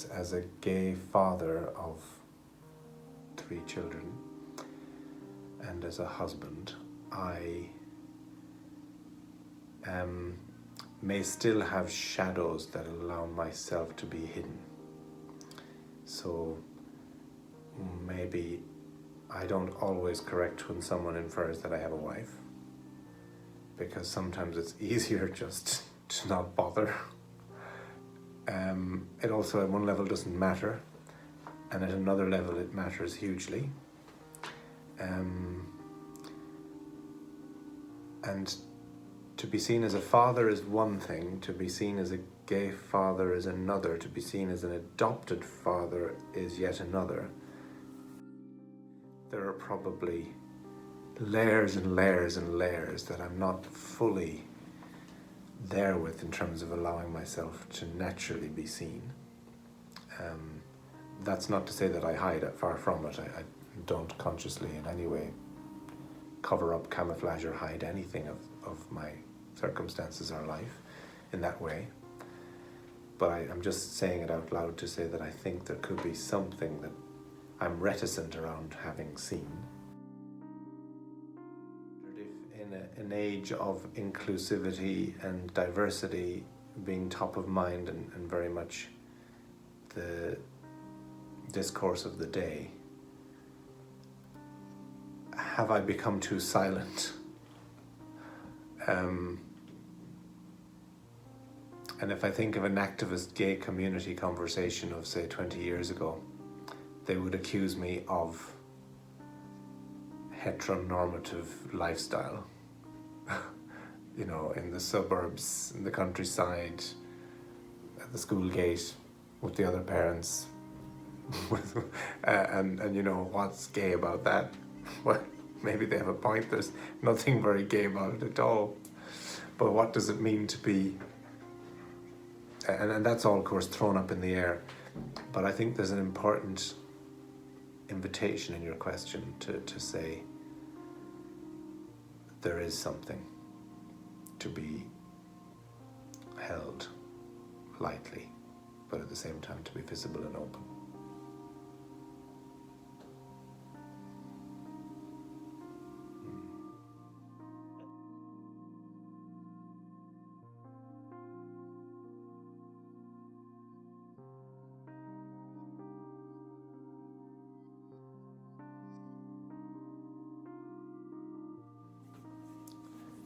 as a gay father of 3 children and as a husband, I may still have shadows that allow myself to be hidden. So maybe I don't always correct when someone infers that I have a wife, because sometimes it's easier just to not bother. It also at one level doesn't matter, and at another level it matters hugely. And to be seen as a father is one thing, to be seen as a gay father is another, to be seen as an adopted father is yet another. There are probably layers and layers and layers that I'm not fully there with in terms of allowing myself to naturally be seen. That's not to say that I hide it, far from it. I don't consciously in any way cover up, camouflage or hide anything of my circumstances or life in that way. But I'm just saying it out loud to say that I think there could be something that I'm reticent around having seen. In an age of inclusivity and diversity being top of mind and very much the discourse of the day, have I become too silent? And if I think of an activist gay community conversation of, say, 20 years ago, they would accuse me of heteronormative lifestyle. You know, in the suburbs, in the countryside, at the school gate, with the other parents. and you know, what's gay about that? Well, maybe they have a point. There's nothing very gay about it at all. But what does it mean to be... And that's all, of course, thrown up in the air. But I think there's an important invitation in your question to say there is something to be held lightly, but at the same time to be visible and open.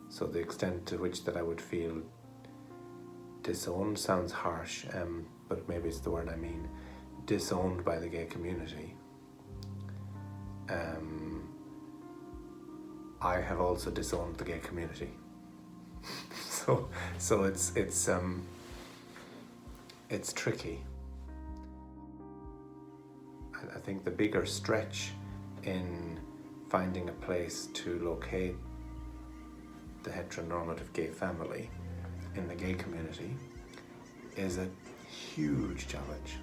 So the extent to which that I would feel disowned sounds harsh, but maybe it's the word I mean. Disowned by the gay community. I have also disowned the gay community. so it's tricky. I think the bigger stretch in finding a place to locate the heteronormative gay family in the gay community is a huge challenge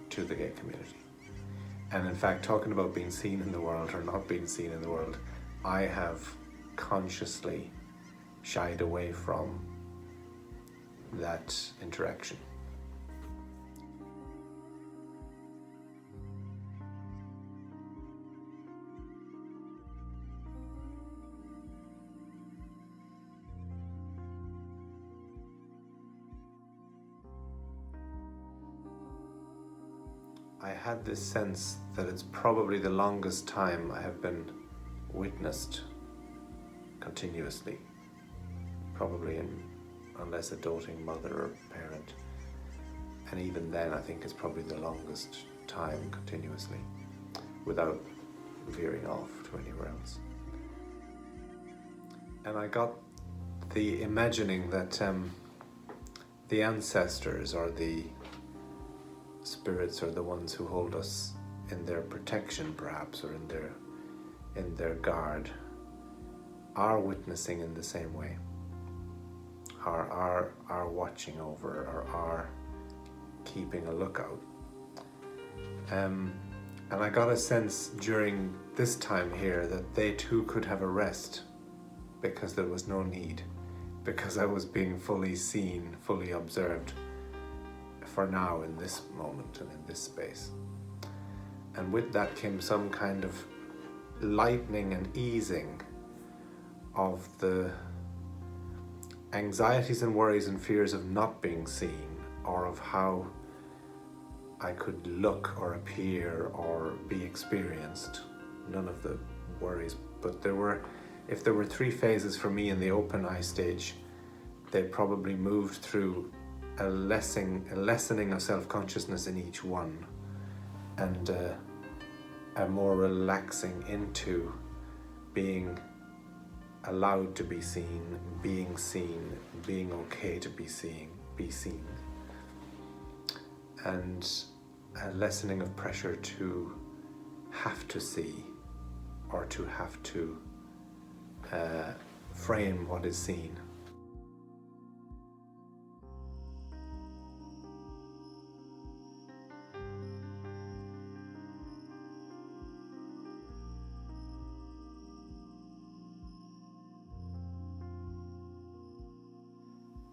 to the gay community. And in fact, talking about being seen in the world or not being seen in the world, I have consciously shied away from that interaction. I had this sense that it's probably the longest time I have been witnessed continuously, probably unless a doting mother or parent, and even then I think it's probably the longest time continuously without veering off to anywhere else. And I got the imagining that the ancestors or the spirits are the ones who hold us in their protection, perhaps, or in their guard, are witnessing in the same way, are watching over, or are keeping a lookout. And I got a sense during this time here that they too could have a rest, because there was no need, because I was being fully seen, fully observed, for now in this moment and in this space. And with that came some kind of lightening and easing of the anxieties and worries and fears of not being seen, or of how I could look or appear or be experienced. None of the worries, but if there were 3 phases for me in the open eye stage, they probably moved through a lessening of self-consciousness in each one, and a more relaxing into being allowed to be seen, being okay to be seen, and a lessening of pressure to have to see or to have to frame what is seen.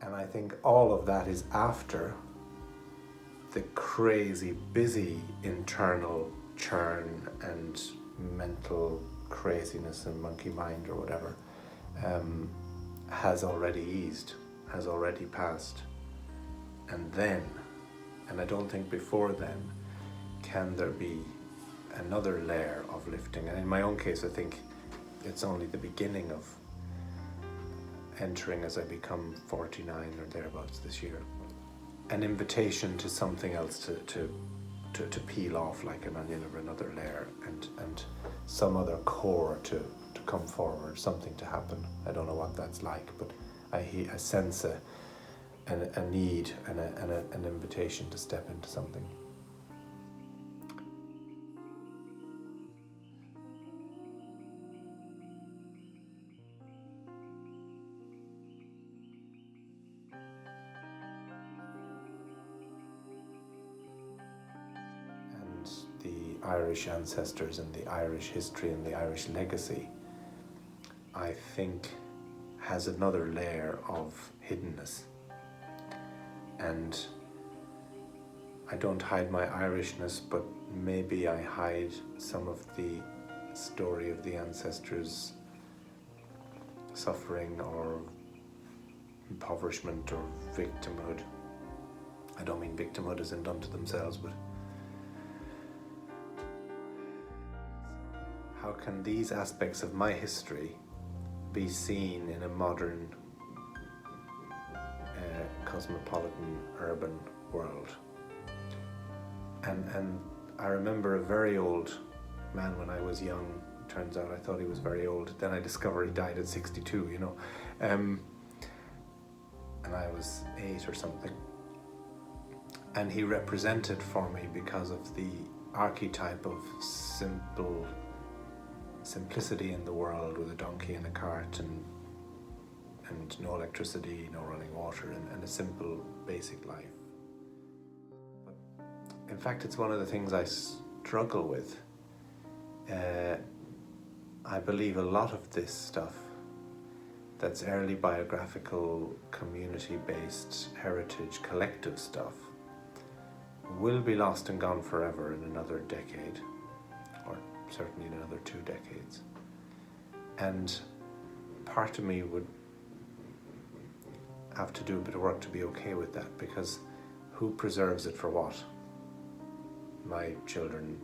And I think all of that is after the crazy, busy internal churn and mental craziness and monkey mind or whatever has already eased, has already passed. And then, and I don't think before then, can there be another layer of lifting. And in my own case, I think it's only the beginning of entering, as I become 49 or thereabouts this year, an invitation to something else to peel off like an onion, or another layer, and some other core to come forward, something to happen. I don't know what that's like, but I sense a need and an invitation to step into something. The Irish ancestors and the Irish history and the Irish legacy, I think, has another layer of hiddenness. And I don't hide my Irishness, but maybe I hide some of the story of the ancestors' suffering or impoverishment or victimhood. I don't mean victimhood as in done to themselves, but how can these aspects of my history be seen in a modern, cosmopolitan, urban world? And I remember a very old man when I was young. Turns out I thought he was very old. Then I discovered he died at 62, you know. And I was 8 or something. And he represented for me, because of the archetype of simplicity in the world, with a donkey and a cart and no electricity, no running water, and a simple basic life. But in fact, it's one of the things I struggle with. I believe a lot of this stuff that's early biographical, community-based, heritage, collective stuff will be lost and gone forever in another decade, or certainly in another 2 decades. And part of me would have to do a bit of work to be okay with that, because who preserves it for what? My children,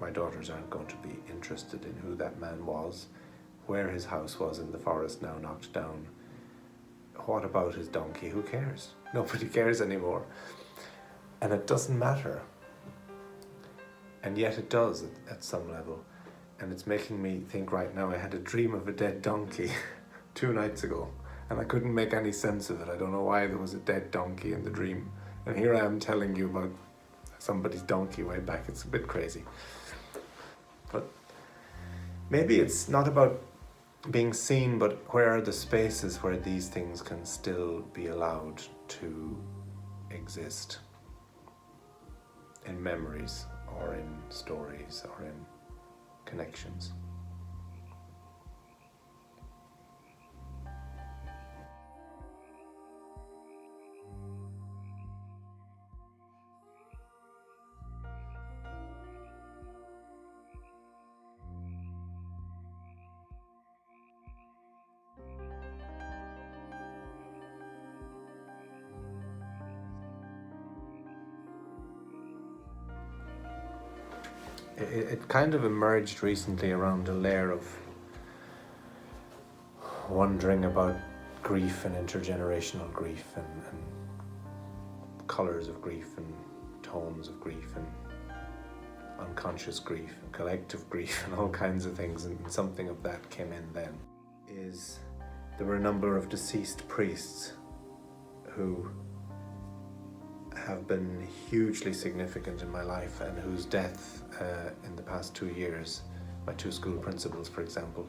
my daughters aren't going to be interested in who that man was, where his house was in the forest now knocked down. What about his donkey? Who cares? Nobody cares anymore. And it doesn't matter. And yet it does at some level. And it's making me think right now. I had a dream of a dead donkey 2 nights ago, and I couldn't make any sense of it. I don't know why there was a dead donkey in the dream. And here I am telling you about somebody's donkey way back. It's a bit crazy. But maybe it's not about being seen, but where are the spaces where these things can still be allowed to exist? In memories, or in stories, or in connections. it kind of emerged recently around a layer of wondering about grief and intergenerational grief and colours of grief and tones of grief and unconscious grief and collective grief and all kinds of things, and something of that came in then. There were a number of deceased priests who have been hugely significant in my life and whose death in the past 2 years, my 2 school principals for example,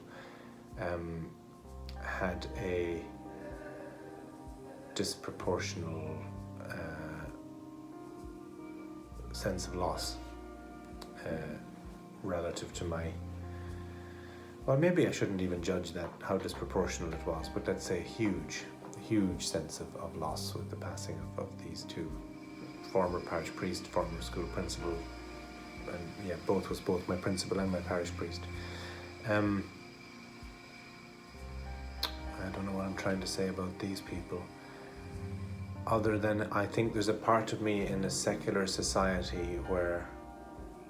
had a disproportional sense of loss relative to my, well, maybe I shouldn't even judge that, how disproportional it was, but let's say huge sense of loss with the passing of these 2, former parish priest, former school principal, and yeah, both my principal and my parish priest. I don't know what I'm trying to say about these people, other than I think there's a part of me in a secular society where,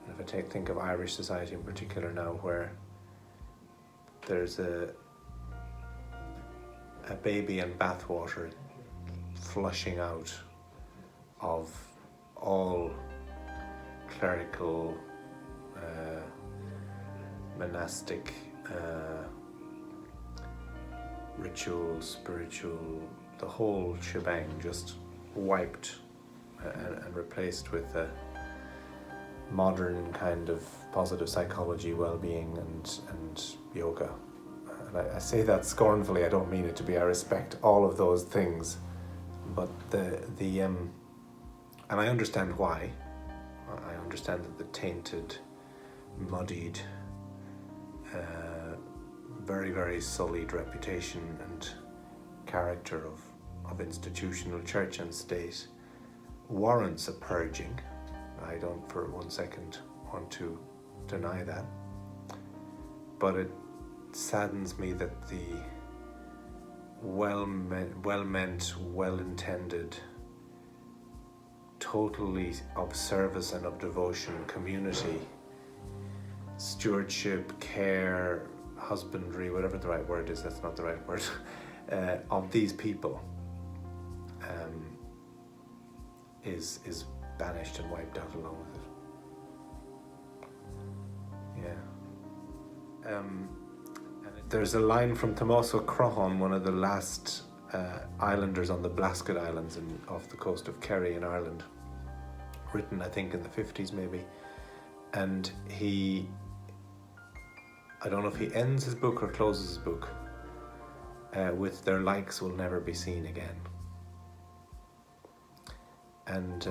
if I think of Irish society in particular now, where there's a baby in bathwater flushing out of all clerical, monastic, ritual, spiritual, the whole shebang just wiped and replaced with a modern kind of positive psychology, well-being and yoga. And I say that scornfully, I don't mean it to be. I respect all of those things, but and I understand why. I understand that the tainted, muddied, very, very sullied reputation and character of institutional church and state warrants a purging. I don't for 1 second want to deny that, but it saddens me that the well-meant, well-intended, totally of service and of devotion community, stewardship, care, husbandry, whatever the right word is, that's not the right word, of these people is banished and wiped out along with it. Yeah. And there's a line from Tommaso Croghan, one of the last islanders on the Blasket Islands off the coast of Kerry in Ireland, written I think in the 50s maybe, and I don't know if he ends his book or closes his book with "their likes will never be seen again." And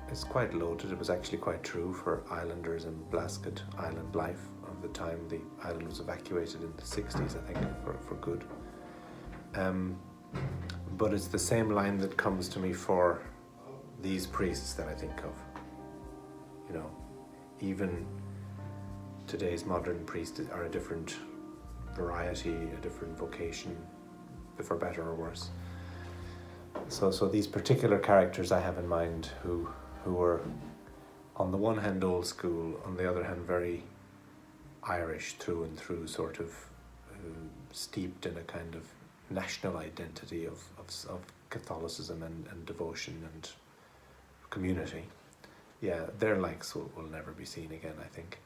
it's quite loaded. It was actually quite true for islanders and Blasket Island life of the time. The island was evacuated in the 60s, I think, for good. But it's the same line that comes to me for these priests that I think of. You know, even today's modern priests are a different variety, a different vocation, for better or worse. So these particular characters I have in mind who were on the one hand old school, on the other hand very Irish through and through, sort of steeped in a kind of national identity of Catholicism and devotion and community. Yeah, their likes will never be seen again, I think.